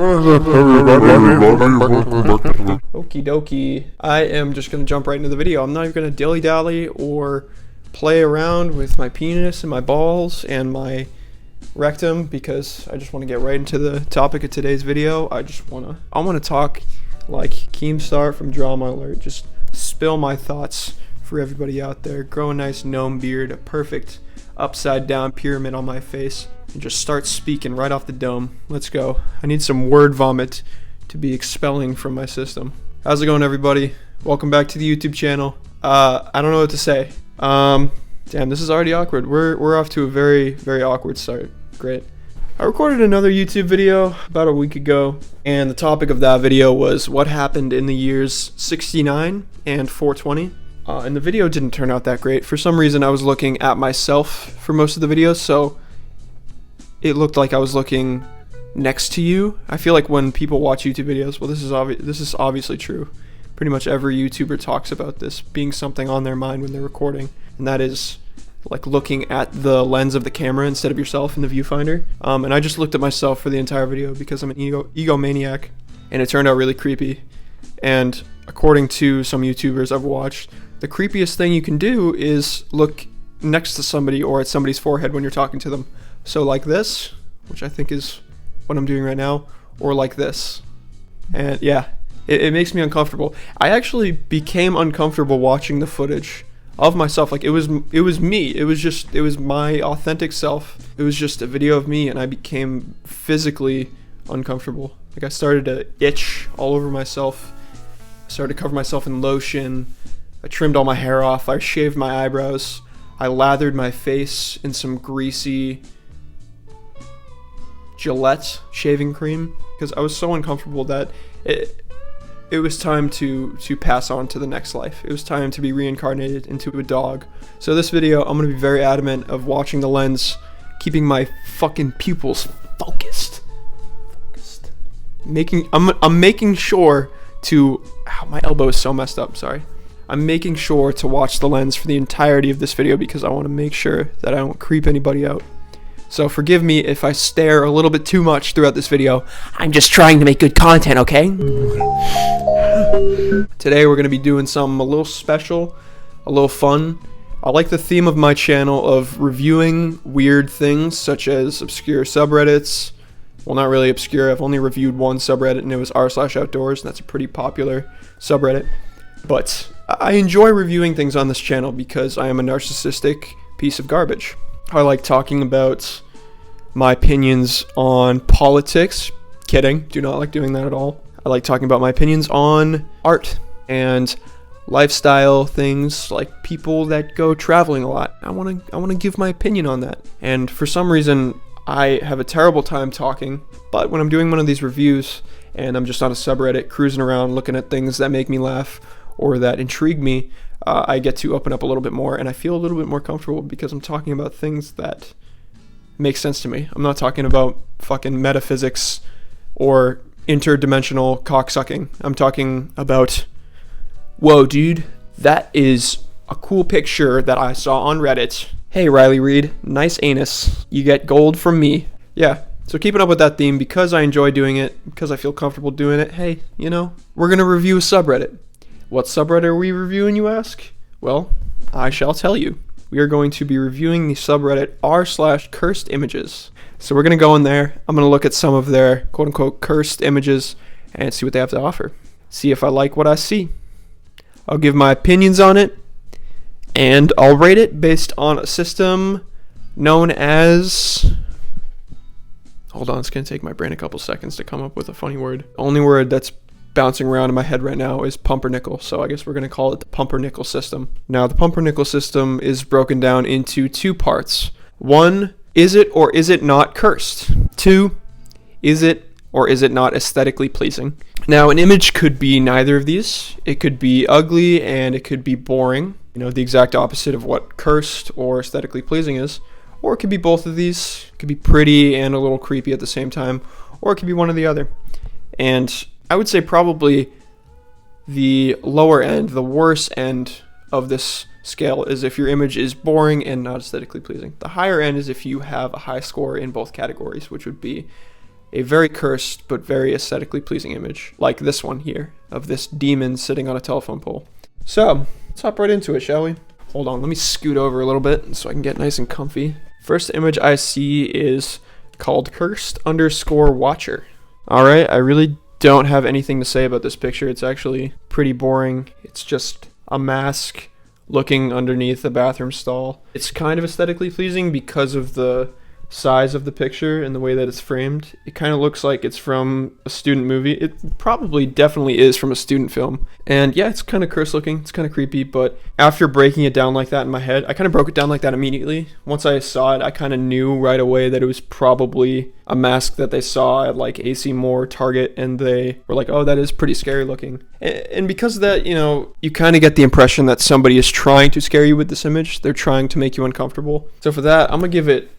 Okie dokie. I am just gonna jump right into the video. I'm not even gonna dilly-dally or play around with my penis and my balls and my rectum because I just want to get right into the topic of today's video. I want to talk like Keemstar from Drama Alert. Just spill my thoughts for everybody out there. Grow a nice gnome beard, a perfect upside down pyramid on my face, and just start speaking right off the dome. Let's go. I need some word vomit to be expelling from my system. How's it going, everybody? Welcome back to the YouTube channel. I don't know what to say. Damn, this is already awkward. We're off to a very, very awkward start. Great. I recorded another YouTube video about a week ago, and the topic of that video was what happened in the years 69 and 420. And the video didn't turn out that great. For some reason, I was looking at myself for most of the video, so it looked like I was looking next to you. I feel like when people watch YouTube videos, well, this is obviously true. Pretty much every YouTuber talks about this being something on their mind when they're recording, and that is like looking at the lens of the camera instead of yourself in the viewfinder. And I just looked at myself for the entire video because I'm an egomaniac, and it turned out really creepy. And according to some YouTubers I've watched, the creepiest thing you can do is look next to somebody or at somebody's forehead when you're talking to them. So like this, which I think is what I'm doing right now, or like this. And yeah, it makes me uncomfortable. I actually became uncomfortable watching the footage of myself. Like it was me. It was my authentic self. It was just a video of me, and I became physically uncomfortable. Like I started to itch all over myself. I started to cover myself in lotion. I trimmed all my hair off. I shaved my eyebrows. I lathered my face in some greasy Gillette shaving cream because I was so uncomfortable that it was time to pass on to the next life. It was time to be reincarnated into a dog. So this video, I'm going to be very adamant of watching the lens, keeping my fucking pupils focused. I'm making sure to... Ow, my elbow is so messed up, sorry. I'm making sure to watch the lens for the entirety of this video because I want to make sure that I don't creep anybody out. So forgive me if I stare a little bit too much throughout this video. I'm just trying to make good content, okay? Today we're going to be doing something a little special, a little fun. I like the theme of my channel of reviewing weird things such as obscure subreddits. Well, not really obscure. I've only reviewed one subreddit, and it was r/outdoors, and that's a pretty popular subreddit. But I enjoy reviewing things on this channel because I am a narcissistic piece of garbage. I like talking about my opinions on politics. Kidding, do not like doing that at all. I like talking about my opinions on art and lifestyle things, like people that go traveling a lot. I want to give my opinion on that. And for some reason, I have a terrible time talking, but when I'm doing one of these reviews and I'm just on a subreddit cruising around looking at things that make me laugh or that intrigue me, I get to open up a little bit more, and I feel a little bit more comfortable because I'm talking about things that make sense to me. I'm not talking about fucking metaphysics or interdimensional cocksucking. I'm talking about, whoa, dude, that is a cool picture that I saw on Reddit. Hey, Riley Reid, nice anus. You get gold from me. Yeah, so keeping up with that theme because I enjoy doing it, because I feel comfortable doing it, hey, you know, we're going to review a subreddit. What subreddit are we reviewing, you ask? Well, I shall tell you. We are going to be reviewing the subreddit r/cursed images. So we're going to go in there. I'm going to look at some of their quote-unquote cursed images and see what they have to offer. See if I like what I see. I'll give my opinions on it, and I'll rate it based on a system known as... Hold on, it's going to take my brain a couple seconds to come up with a funny word. The only word that's bouncing around in my head right now is pumpernickel, so I guess we're going to call it the pumpernickel system. Now, the pumpernickel system is broken down into two parts. 1, is it or is it not cursed? 2, is it or is it not aesthetically pleasing? Now, an image could be neither of these. It could be ugly and it could be boring, you know, the exact opposite of what cursed or aesthetically pleasing is. Or it could be both of these. It could be pretty and a little creepy at the same time, or it could be one or the other. And I would say probably the lower end, the worst end of this scale is if your image is boring and not aesthetically pleasing. The higher end is if you have a high score in both categories, which would be a very cursed but very aesthetically pleasing image, like this one here, of this demon sitting on a telephone pole. So, let's hop right into it, shall we? Hold on, let me scoot over a little bit so I can get nice and comfy. First image I see is called cursed_watcher. Alright, I really don't have anything to say about this picture. It's actually pretty boring. It's just a mask looking underneath a bathroom stall. It's kind of aesthetically pleasing because of the size of the picture and the way that it's framed. It kind of looks like it's from a student movie. It probably definitely is from a student film. And yeah, it's kind of cursed looking. It's kind of creepy, but after breaking it down like that in my head, I kind of broke it down like that immediately. Once I saw it, I kind of knew right away that it was probably a mask that they saw at like AC Moore, Target, and they were like, oh, that is pretty scary looking. And because of that, you know, you kind of get the impression that somebody is trying to scare you with this image. They're trying to make you uncomfortable. So for that, I'm gonna give it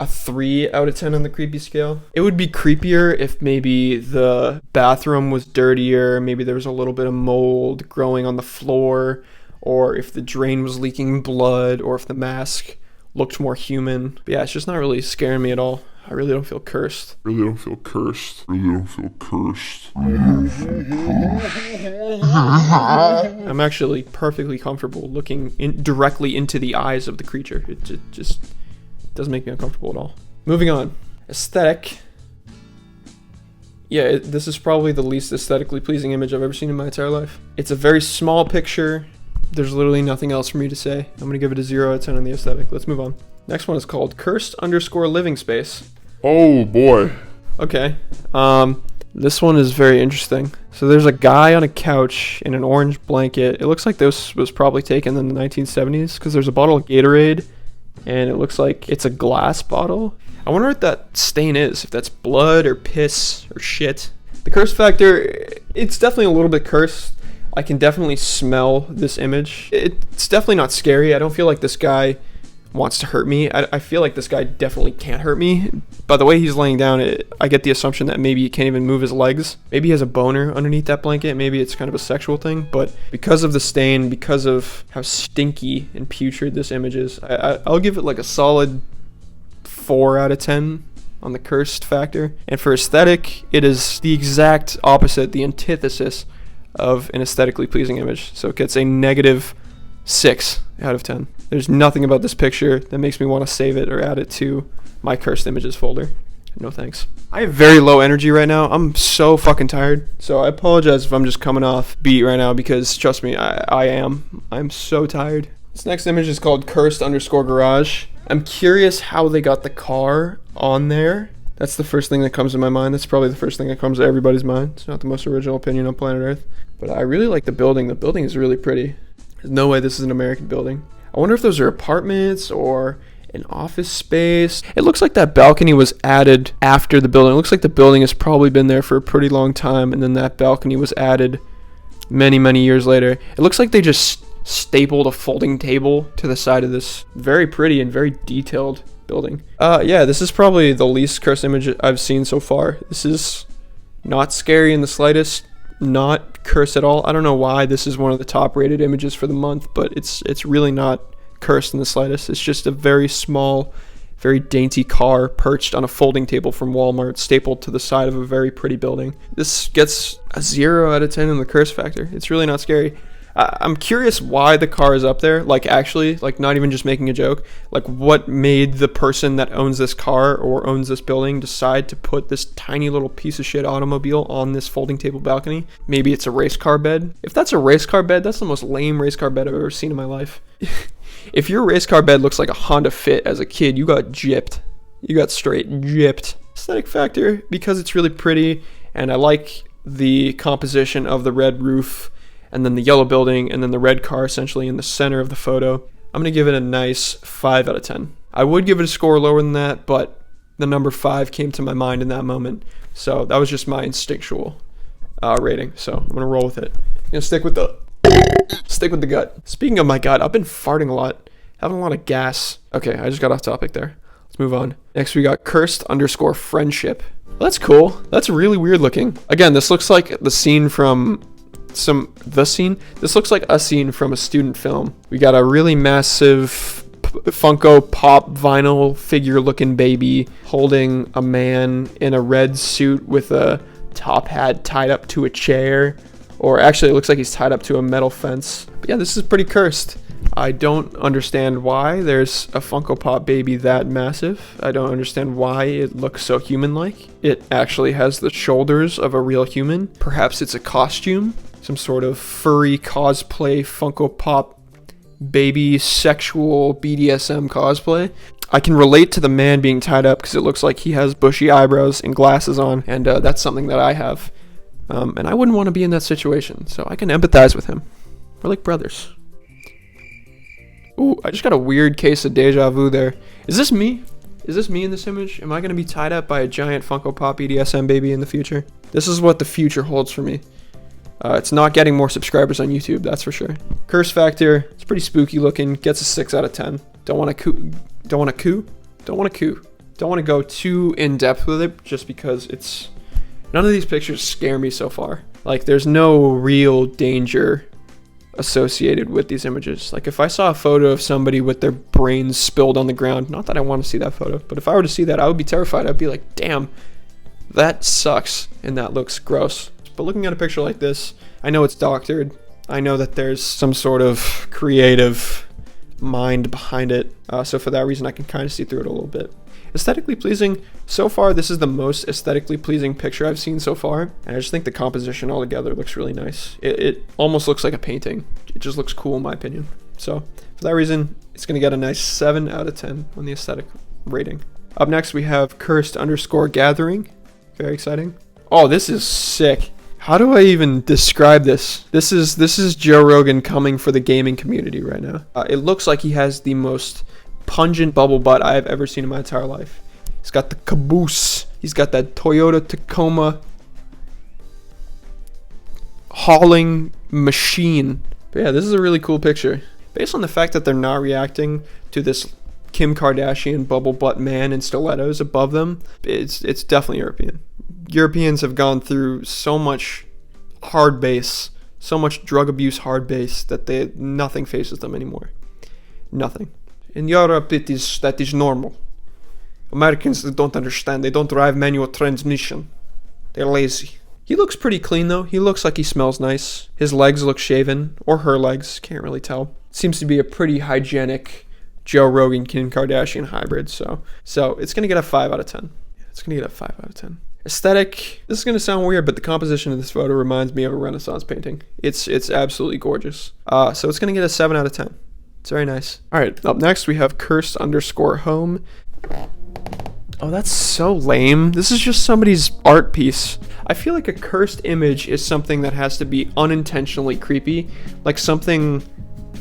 a 3 out of 10 on the creepy scale. It would be creepier if maybe the bathroom was dirtier, maybe there was a little bit of mold growing on the floor, or if the drain was leaking blood, or if the mask looked more human. But yeah, it's just not really scaring me at all. I really don't feel cursed. I'm actually perfectly comfortable looking directly into the eyes of the creature. It just doesn't make me uncomfortable at all. Moving on. Aesthetic. Yeah, this is probably the least aesthetically pleasing image I've ever seen in my entire life. It's a very small picture. There's literally nothing else for me to say. I'm gonna give it a 0 out of 10 on the aesthetic. Let's move on. Next one is called cursed_living space. Oh boy. Okay. This one is very interesting. So there's a guy on a couch in an orange blanket. It looks like this was probably taken in the 1970s because there's a bottle of Gatorade and it looks like it's a glass bottle. I wonder what that stain is, if that's blood or piss or shit. The curse factor, it's definitely a little bit cursed. I can definitely smell this image. It's definitely not scary. I don't feel like this guy wants to hurt me. I feel like this guy definitely can't hurt me. By the way he's laying down, I get the assumption that maybe he can't even move his legs. Maybe he has a boner underneath that blanket. Maybe it's kind of a sexual thing. But because of the stain, because of how stinky and putrid this image is, I'll give it like a solid 4 out of 10 on the cursed factor. And for aesthetic, it is the exact opposite, the antithesis of an aesthetically pleasing image. So it gets a -6 out of 10. There's nothing about this picture that makes me want to save it or add it to my cursed images folder. No thanks. I have very low energy right now. I'm so fucking tired. So I apologize if I'm just coming off beat right now because trust me, I am. I'm so tired. This next image is called cursed_garage. I'm curious how they got the car on there. That's the first thing that comes to my mind. That's probably the first thing that comes to everybody's mind. It's not the most original opinion on planet Earth. But I really like the building. The building is really pretty. There's no way this is an American building. I wonder if those are apartments or an office space. It looks like that balcony was added after the building. It looks like the building has probably been there for a pretty long time, and then that balcony was added many, many years later. It looks like they just stapled a folding table to the side of this very pretty and very detailed building. Yeah, this is probably the least cursed image I've seen so far. This is not scary in the slightest. Not cursed at all. I don't know why this is one of the top rated images for the month, but it's really not cursed in the slightest. It's just a very small, very dainty car perched on a folding table from Walmart stapled to the side of a very pretty building. This gets a 0 out of 10 in the curse factor. It's really not scary. I'm curious why the car is up there, like actually, like not even just making a joke. Like what made the person that owns this car or owns this building decide to put this tiny little piece of shit automobile on this folding table balcony? Maybe it's a race car bed. If that's a race car bed, that's the most lame race car bed I've ever seen in my life. If your race car bed looks like a Honda Fit as a kid, you got gypped. You got straight gypped. Aesthetic factor, because it's really pretty and I like the composition of the red roof and then the yellow building, and then the red car essentially in the center of the photo. I'm going to give it a nice 5 out of 10. I would give it a score lower than that, but the number 5 came to my mind in that moment. So that was just my instinctual rating. So I'm going to roll with it. I'm going to stick with the gut. Speaking of my gut, I've been farting a lot, having a lot of gas. Okay, I just got off topic there. Let's move on. Next, we got cursed_friendship. Well, that's cool. That's really weird looking. Again, this looks like the scene from this looks like a scene from a student film. We got a really massive Funko Pop vinyl figure looking baby holding a man in a red suit with a top hat tied up to a chair. Or actually, it looks like he's tied up to a metal fence. But yeah, this is pretty cursed. I don't understand why there's a Funko Pop baby that massive. I don't understand why it looks so human-like. It actually has the shoulders of a real human. Perhaps it's a costume, some sort of furry cosplay Funko Pop baby sexual BDSM cosplay. I can relate to the man being tied up because it looks like he has bushy eyebrows and glasses on, and that's something that I have. And I wouldn't want to be in that situation, so I can empathize with him. We're like brothers. Ooh, I just got a weird case of deja vu there. Is this me? Is this me in this image? Am I going to be tied up by a giant Funko Pop BDSM baby in the future? This is what the future holds for me. It's not getting more subscribers on YouTube, that's for sure. Curse factor, it's pretty spooky looking. Gets a 6 out of 10. Don't want to go too in depth with it just because it's... None of these pictures scare me so far. Like, there's no real danger associated with these images. Like, if I saw a photo of somebody with their brains spilled on the ground, not that I want to see that photo, but if I were to see that, I would be terrified. I'd be like, damn, that sucks, and that looks gross. But looking at a picture like this, I know it's doctored. I know that there's some sort of creative mind behind it. So for that reason, I can kind of see through it a little bit. Aesthetically pleasing, so far this is the most aesthetically pleasing picture I've seen so far, and I just think the composition altogether looks really nice. It almost looks like a painting. It just looks cool in my opinion. So for that reason, it's going to get a nice 7 out of 10 on the aesthetic rating. Up next we have cursed_gathering. Very exciting. Oh, this is sick. How do I even describe this? This is Joe Rogan coming for the gaming community right now. It looks like he has the most pungent bubble butt I have ever seen in my entire life. He's got the caboose. He's got that Toyota Tacoma hauling machine. But yeah, this is a really cool picture. Based on the fact that they're not reacting to this Kim Kardashian bubble butt man in stilettos above them, it's definitely European. Europeans have gone through so much hard base, so much drug abuse hard base that nothing faces them anymore. Nothing. In Europe, that is normal. Americans, they don't understand. They don't drive manual transmission. They're lazy. He looks pretty clean, though. He looks like he smells nice. His legs look shaven, or her legs. Can't really tell. Seems to be a pretty hygienic Joe Rogan, Kim Kardashian hybrid. So it's going to get a 5 out of 10. It's going to get a 5 out of 10. Aesthetic, this is going to sound weird, but the composition of this photo reminds me of a Renaissance painting. It's absolutely gorgeous. So it's going to get a 7 out of 10. It's very nice. All right, up next we have cursed_home. Oh, that's so lame. This is just somebody's art piece. I feel like a cursed image is something that has to be unintentionally creepy, like something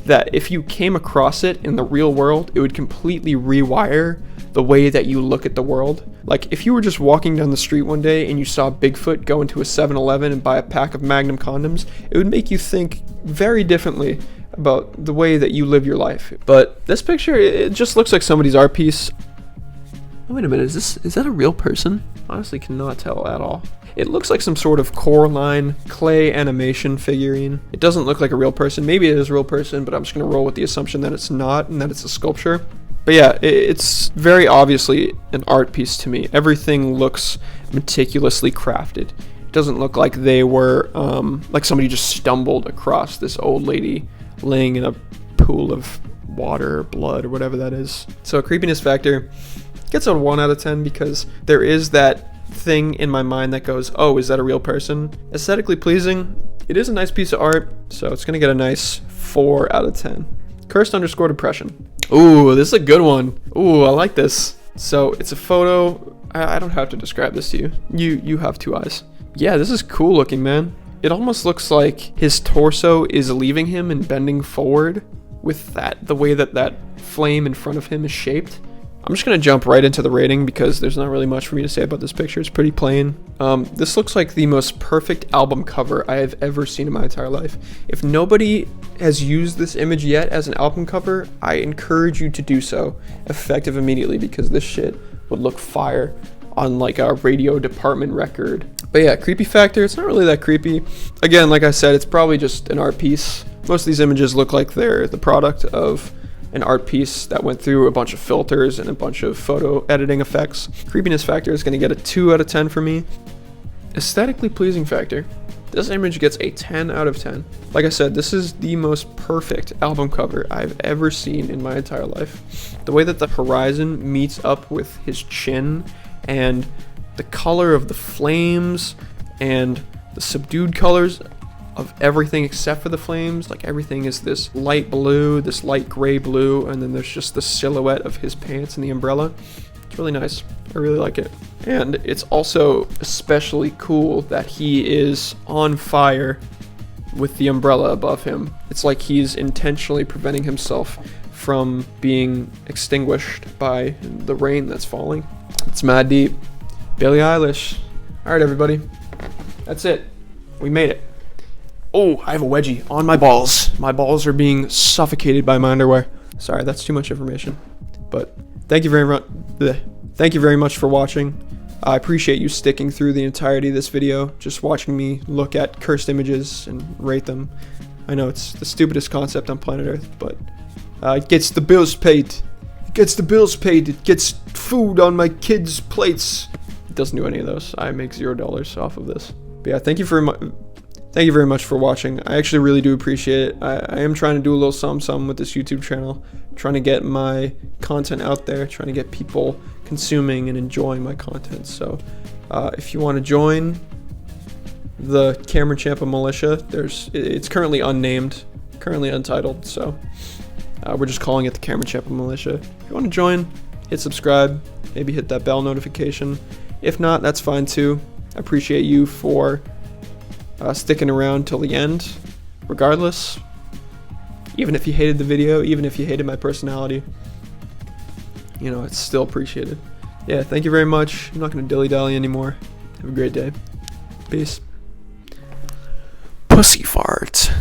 that if you came across it in the real world, it would completely rewire the way that you look at the world. Like if you were just walking down the street one day and you saw Bigfoot go into a 7-Eleven and buy a pack of Magnum condoms, it would make you think very differently about the way that you live your life. But this picture, it just looks like somebody's art piece. Oh, wait a minute, is that a real person? Honestly cannot tell at all. It looks like some sort of Coraline clay animation figurine. It doesn't look like a real person. Maybe it is a real person, but I'm just gonna roll with the assumption that it's not and that it's a sculpture. But yeah, it's very obviously an art piece to me. Everything looks meticulously crafted. It doesn't look like they were, like somebody just stumbled across this old lady laying in a pool of water or blood or whatever that is. So creepiness factor gets a 1 out of 10 because there is that thing in my mind that goes, oh, is that a real person? Aesthetically pleasing, it is a nice piece of art, so it's gonna get a nice 4 out of 10. Cursed_depression. Ooh, this is a good one. Ooh, I like this. So it's a photo. I don't have to describe this to you. You have 2 eyes. Yeah, this is cool looking, man. It almost looks like his torso is leaving him and bending forward with the way that flame in front of him is shaped. I'm just going to jump right into the rating because there's not really much for me to say about this picture. It's pretty plain. This looks like the most perfect album cover I have ever seen in my entire life. If nobody has used this image yet as an album cover, I encourage you to do so effective immediately because this shit would look fire on like a radio department record. But yeah, creepy factor, it's not really that creepy. Again, like I said, it's probably just an art piece. Most of these images look like they're the product of an art piece that went through a bunch of filters and a bunch of photo editing effects. Creepiness factor is going to get a 2 out of 10 for me. Aesthetically pleasing factor, this image gets a 10 out of 10. Like I said, this is the most perfect album cover I've ever seen in my entire life. The way that the horizon meets up with his chin, and the color of the flames, and the subdued colors of everything except for the flames, like everything is this light blue, this light gray blue, and then there's just the silhouette of his pants and the umbrella. It's really nice. I really like it. And it's also especially cool that he is on fire with the umbrella above him. It's like he's intentionally preventing himself from being extinguished by the rain that's falling. It's mad deep. Billie Eilish. Alright, everybody. That's it. We made it. Oh, I have a wedgie on my balls. My balls are being suffocated by my underwear. Sorry, that's too much information. But thank you very much. Thank you very much for watching. I appreciate you sticking through the entirety of this video, just watching me look at cursed images and rate them. I know it's the stupidest concept on planet Earth, but it gets the bills paid. It gets the bills paid. It gets food on my kids' plates. It doesn't do any of those. I make $0 off of this. But yeah, thank you very much for watching. I actually really do appreciate it. I am trying to do a little something with this YouTube channel, trying to get my content out there, trying to get people consuming and enjoying my content. So if you want to join the Cameron Champa Militia, it's currently unnamed, currently untitled, so we're just calling it the Cameron Champa Militia. If you want to join, hit subscribe, maybe hit that bell notification. If not, that's fine too. I appreciate you for sticking around till the end, regardless. Even if you hated the video, even if you hated my personality, you know, it's still appreciated. Yeah, thank you very much. I'm not going to dilly-dally anymore. Have a great day. Peace. Pussy fart.